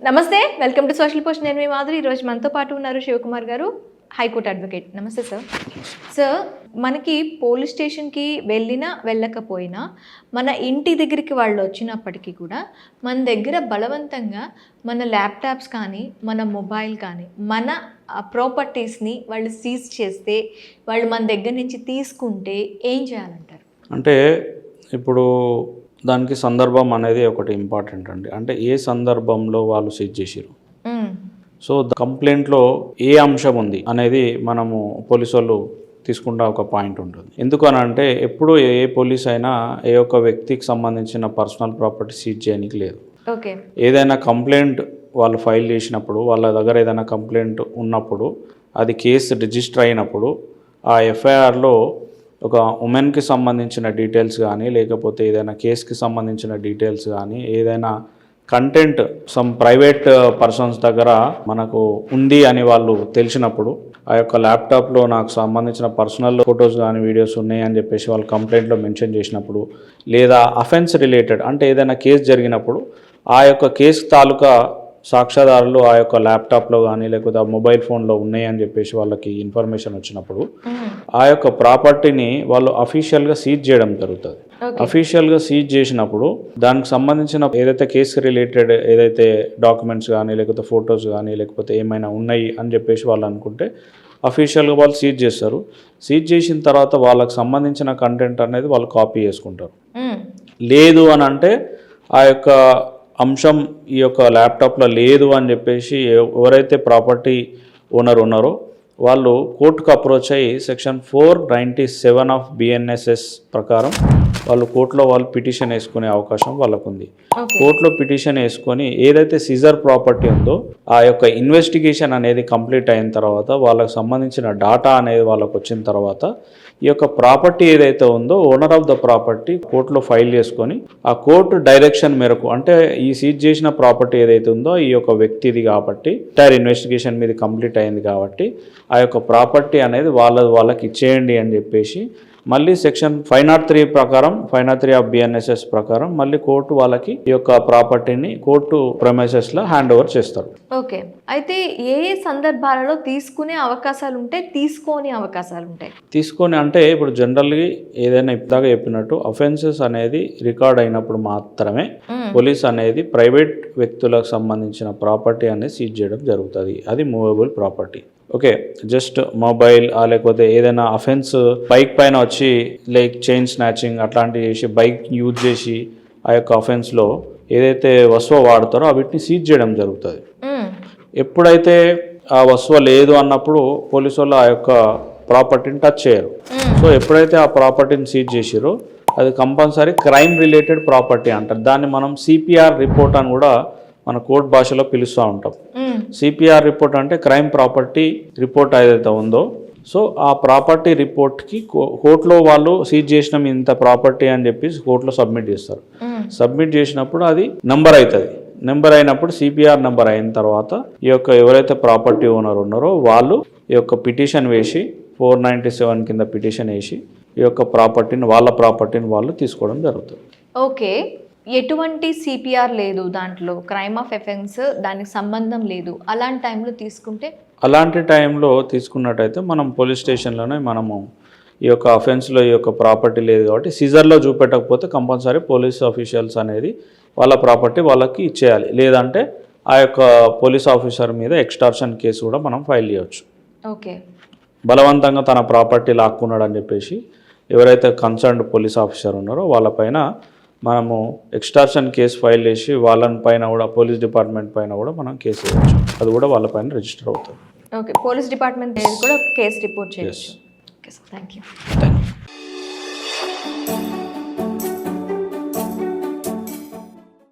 నమస్తే, welcome to social post. నేను మీ మాధురి. ఈరోజు మనతో పాటు ఉన్నారు శివకుమార్ గారు, హైకోర్టు అడ్వకేట్. నమస్తే సార్. సార్, మనకి పోలీస్ స్టేషన్కి వెళ్ళినా వెళ్ళకపోయినా మన ఇంటి దగ్గరికి వాళ్ళు వచ్చినప్పటికీ కూడా మన దగ్గర బలవంతంగా మన ల్యాప్టాప్స్ కానీ మన మొబైల్ కానీ మన ప్రాపర్టీస్ని వాళ్ళు సీజ్ చేస్తే, వాళ్ళు మన దగ్గర నుంచి తీసుకుంటే ఏం చేయాలంటారు? అంటే ఇప్పుడు దానికి సందర్భం అనేది ఒకటి ఇంపార్టెంట్ అండి. అంటే ఏ సందర్భంలో వాళ్ళు సీజ్ చేసిరు, సో కంప్లైంట్లో ఏ అంశం ఉంది అనేది మనము పోలీసు వాళ్ళు తీసుకుంటే ఒక పాయింట్ ఉంటుంది. ఎందుకనంటే ఎప్పుడు ఏ పోలీస్ అయినా ఏ ఒక్క వ్యక్తికి సంబంధించిన పర్సనల్ ప్రాపర్టీ సీజ్ చేయడానికి లేదు. ఓకే, ఏదైనా కంప్లైంట్ వాళ్ళు ఫైల్ చేసినప్పుడు, వాళ్ళ దగ్గర ఏదైనా కంప్లైంట్ ఉన్నప్పుడు, అది కేసు రిజిస్టర్ అయినప్పుడు ఆ ఎఫ్ఐఆర్లో ఒక ఉమెన్కి సంబంధించిన డీటెయిల్స్ కానీ, లేకపోతే ఏదైనా కేసుకి సంబంధించిన డీటెయిల్స్ కానీ, ఏదైనా కంటెంట్ సమ్ ప్రైవేట్ పర్సన్స్ దగ్గర మనకు ఉంది అని వాళ్ళు తెలిసినప్పుడు, ఆ యొక్క ల్యాప్టాప్లో నాకు సంబంధించిన పర్సనల్ ఫొటోస్ కానీ వీడియోస్ ఉన్నాయి అని చెప్పేసి వాళ్ళు కంప్లైంట్లో మెన్షన్ చేసినప్పుడు, లేదా అఫెన్స్ రిలేటెడ్ అంటే ఏదైనా కేసు జరిగినప్పుడు ఆ యొక్క కేసు తాలూకా సాక్ష్యాధారాలు ఆ యొక్క ల్యాప్టాప్లో కానీ లేకపోతే ఆ మొబైల్ ఫోన్లో ఉన్నాయి అని చెప్పేసి వాళ్ళకి ఇన్ఫర్మేషన్ వచ్చినప్పుడు ఆ యొక్క ప్రాపర్టీని వాళ్ళు అఫీషియల్గా సీజ్ చేయడం జరుగుతుంది. అఫీషియల్గా సీజ్ చేసినప్పుడు దానికి సంబంధించిన ఏదైతే కేసు రిలేటెడ్ ఏదైతే డాక్యుమెంట్స్ కానీ లేకపోతే ఫొటోస్ కానీ లేకపోతే ఏమైనా ఉన్నాయి అని చెప్పేసి వాళ్ళు అనుకుంటే అఫీషియల్గా వాళ్ళు సీజ్ చేస్తారు. సీజ్ చేసిన తర్వాత వాళ్ళకి సంబంధించిన కంటెంట్ అనేది వాళ్ళు కాపీ చేసుకుంటారు. లేదు అని అంటే ఆ యొక్క అంశం ఈ యొక్క ల్యాప్టాప్లో లేదు అని చెప్పేసి ఎవరైతే ప్రాపర్టీ ఓనర్ ఉన్నారో వాళ్ళు కోర్టుకు అప్రోచ్ అయ్యి సెక్షన్ 497 ఆఫ్ BNSS ప్రకారం వాళ్ళు కోర్టులో వాళ్ళు పిటిషన్ వేసుకునే అవకాశం వాళ్ళకు ఉంది. కోర్టులో పిటిషన్ వేసుకొని ఏదైతే సీజర్ ప్రాపర్టీ ఉందో ఆ యొక్క ఇన్వెస్టిగేషన్ అనేది కంప్లీట్ అయిన తర్వాత వాళ్ళకు సంబంధించిన డాటా అనేది వాళ్ళకు వచ్చిన తర్వాత ఈ యొక్క ప్రాపర్టీ ఏదైతే ఉందో ఓనర్ ఆఫ్ ద ప్రాపర్టీ కోర్టులో ఫైల్ చేసుకొని ఆ కోర్టు డైరెక్షన్ మేరకు, అంటే ఈ సీజ్ చేసిన ప్రాపర్టీ ఏదైతే ఉందో ఈ యొక్క వ్యక్తిది కాబట్టి ఎంటైర్ ఇన్వెస్టిగేషన్ మీద కంప్లీట్ అయింది కాబట్టి ఆ యొక్క ప్రాపర్టీ అనేది వాళ్ళకి ఇచ్చేయండి అని చెప్పేసి మళ్ళీ సెక్షన్ 503 ప్రకారం 503 ఆఫ్ BNSS ప్రకారం మళ్ళీ కోర్టు వాళ్ళకి ఈ యొక్క ప్రాపర్టీని కోర్టు ప్రెమైసెస్లో హ్యాండ్ ఓవర్ చేస్తారు. ఓకే, అయితే ఏ ఏ సందర్భాలలో తీసుకునే అవకాశాలు ఉంటాయి, తీసుకోని అవకాశాలు ఉంటాయి? తీసుకొని అంటే ఇప్పుడు జనరల్గా ఏదైనా ఇప్పటిదాకా చెప్పినట్టు అఫెన్సెస్ అనేది రికార్డ్ అయినప్పుడు మాత్రమే పోలీస్ అనేది ప్రైవేట్ వ్యక్తులకు సంబంధించిన ప్రాపర్టీ అనేది సీజ్ చేయడం జరుగుతుంది. అది movable property. Okay, just mobile లేకపోతే ఏదైనా అఫెన్స్ బైక్ పైన వచ్చి లైక్ చైన్ స్నాచింగ్ అట్లాంటివి చేసి బైక్ యూజ్ చేసి ఆ యొక్క అఫెన్స్లో ఏదైతే వస్తువు వాడతారో వీటిని సీజ్ చేయడం జరుగుతుంది. ఎప్పుడైతే ఆ వస్తువు లేదు అన్నప్పుడు పోలీసు వాళ్ళు ఆ యొక్క ప్రాపర్టీని టచ్ చేయరు. సో ఎప్పుడైతే ఆ ప్రాపర్టీని సీజ్ చేసిరో అది కంపల్సరీ క్రైమ్ రిలేటెడ్ ప్రాపర్టీ అంటారు. దాన్ని మనం CPR రిపోర్ట్ అని కూడా మన కోర్టు భాషలో పిలుస్తూ ఉంటాం. CPR రిపోర్ట్ అంటే క్రైమ్ ప్రాపర్టీ రిపోర్ట్ ఏదైతే ఉందో, సో ఆ ప్రాపర్టీ రిపోర్ట్కి కోర్టులో వాళ్ళు సీజ్ చేసిన ఇంత ప్రాపర్టీ అని చెప్పి కోర్టులో సబ్మిట్ చేస్తారు. సబ్మిట్ చేసినప్పుడు అది నెంబర్ అవుతుంది. నెంబర్ అయినప్పుడు CPR నెంబర్ అయిన తర్వాత ఈ యొక్క ఎవరైతే ప్రాపర్టీ ఓనర్ ఉన్నారో వాళ్ళు ఈ యొక్క పిటిషన్ వేసి 497 కింద పిటిషన్ వేసి ఈ యొక్క ప్రాపర్టీని వాళ్ళ ప్రాపర్టీని వాళ్ళు తీసుకోవడం జరుగుతుంది. ఓకే, ఎటువంటి CPR లేదు, దాంట్లో క్రైమ్ ఆఫ్ ఎఫెన్స్ దానికి సంబంధం లేదు, అలాంటి టైంలో తీసుకుంటే? అలాంటి టైంలో తీసుకున్నట్టయితే మనం పోలీస్ స్టేషన్లోనే మనము ఈ యొక్క అఫెన్స్లో ఈ యొక్క ప్రాపర్టీ లేదు కాబట్టి సీజర్లో చూపెట్టకపోతే కంపల్సరీ పోలీస్ ఆఫీషియల్స్ అనేది వాళ్ళ ప్రాపర్టీ వాళ్ళకి ఇచ్చేయాలి. లేదంటే ఆ యొక్క పోలీస్ ఆఫీసర్ మీద ఎక్స్టార్షన్ కేసు కూడా మనం ఫైల్ చేయవచ్చు. ఓకే, బలవంతంగా తన ప్రాపర్టీ లాక్కున్నాడు అని చెప్పేసి ఎవరైతే కన్సర్న్డ్ పోలీస్ ఆఫీసర్ ఉన్నారో వాళ్ళపైన మనము ఎక్స్టార్షన్ కేసు ఫైల్ చేసి వాళ్ళని పైన కూడా పోలీస్ డిపార్ట్మెంట్ పైన కూడా మనం కేసు వేయవచ్చు. అది కూడా వాళ్ళపైన రిజిస్టర్ అవుతుంది. ఓకే, పోలీస్ డిపార్ట్మెంట్ కూడా కేసు రిపోర్ట్ చేయవచ్చు. Okay sir, thank you.